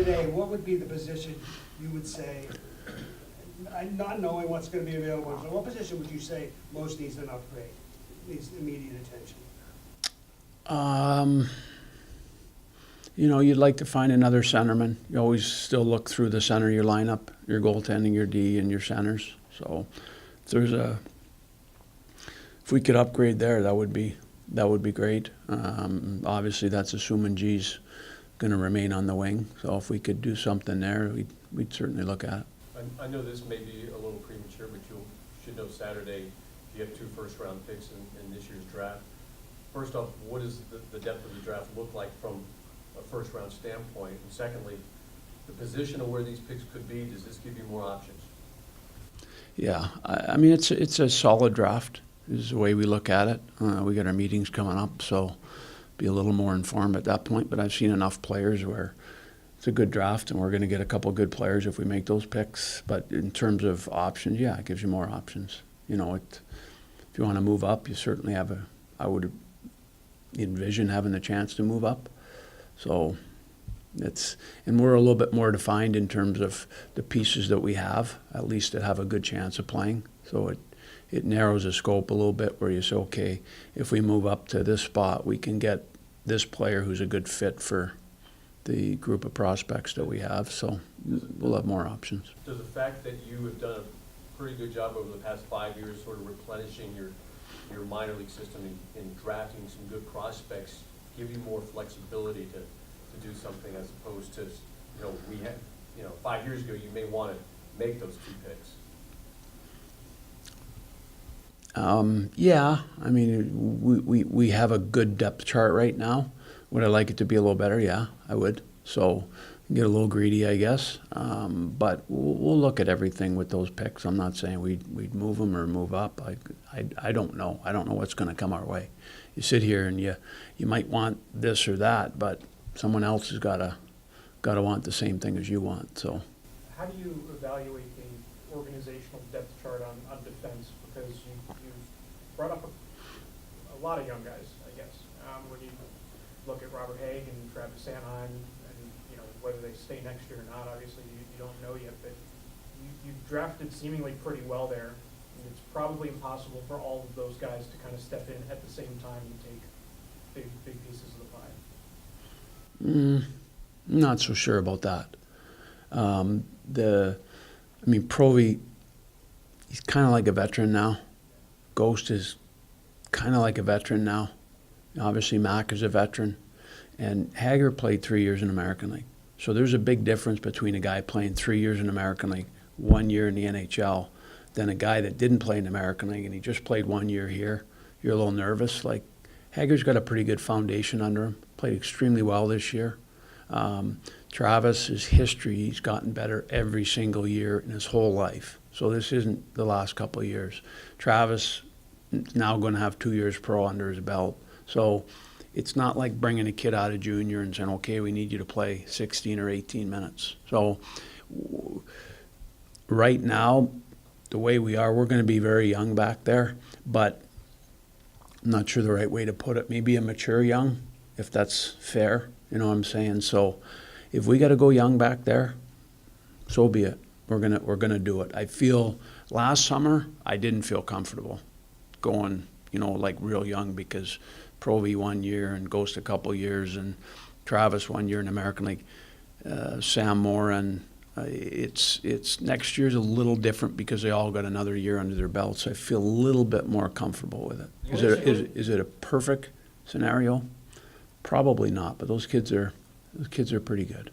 today, what would be the position you would say, not knowing what's going to be available, so what position would you say most needs an upgrade, needs immediate attention? You know, you'd like to find another centerman. You always still look through the center of your lineup, your goaltending, your D, and your centers. So if we could upgrade there, that would be great. Obviously, that's assuming G's going to remain on the wing. So if we could do something there, we'd certainly look at it. I know this may be a little premature, but you should know Saturday you have 2 first-round picks in this year's draft. First off, what does the depth of the draft look like from a first-round standpoint? And secondly, the position of where these picks could be, does this give you more options? Yeah, I mean, it's a solid draft is the way we look at it. We got our meetings coming up, so be a little more informed at that point. But I've seen enough players where it's a good draft, and we're going to get a couple of good players if we make those picks. But in terms of options, yeah, it gives you more options. You know, if you want to move up, you certainly have I would envision having the chance to move up. So and we're a little bit more defined in terms of the pieces that we have, at least that have a good chance of playing. So it narrows the scope a little bit where you say, okay, if we move up to this spot, we can get this player who's a good fit for the group of prospects that we have. So we'll have more options. Does the fact that you have done a pretty good job over the past 5 years sort of replenishing your minor league system and drafting some good prospects give you more flexibility to do something as opposed to, 5 years ago you may want to make those 2 picks? Yeah, I mean, we have a good depth chart right now. Would I like it to be a little better? Yeah, I would. So get a little greedy, I guess. But we'll look at everything with those picks. I'm not saying we'd move them or move up. I don't know. I don't know what's going to come our way. You sit here and you might want this or that, but someone else has got to want the same thing as you want. So how do you evaluate the organizational depth chart on defense? Because you brought up a lot of young guys, I guess. When you look at Robert Haig and Travis Sanheim, and whether they stay next year or not, obviously you don't know yet. But you've drafted seemingly pretty well there. And it's probably impossible for all of those guys to kind of step in at the same time and take big pieces of the pie. Not so sure about that. Provy, he's kind of like a veteran now. Ghost is kind of like a veteran now. Obviously, Mac is a veteran. And Hager played 3 years in American League. So there's a big difference between a guy playing 3 years in American League, 1 year in the NHL, than a guy that didn't play in the American League and he just played 1 year here. You're a little nervous. Like, Hager's got a pretty good foundation under him. Played extremely well this year. Travis, his history, he's gotten better every single year in his whole life. So this isn't the last couple of years. Travis is now going to have 2 years pro under his belt. So it's not like bringing a kid out of junior and saying, okay, we need you to play 16 or 18 minutes. So right now, the way we are, we're going to be very young back there, but I'm not sure the right way to put it. Maybe a mature young, if that's fair, you know what I'm saying? So if we got to go young back there, so be it. We're gonna do it. I feel last summer I didn't feel comfortable going, like real young, because Provy 1 year and Ghost a couple years and Travis 1 year in American League, Sam Moran. It's next year's a little different because they all got another year under their belts. So I feel a little bit more comfortable with it. Is it a perfect scenario? Probably not, but those kids are pretty good.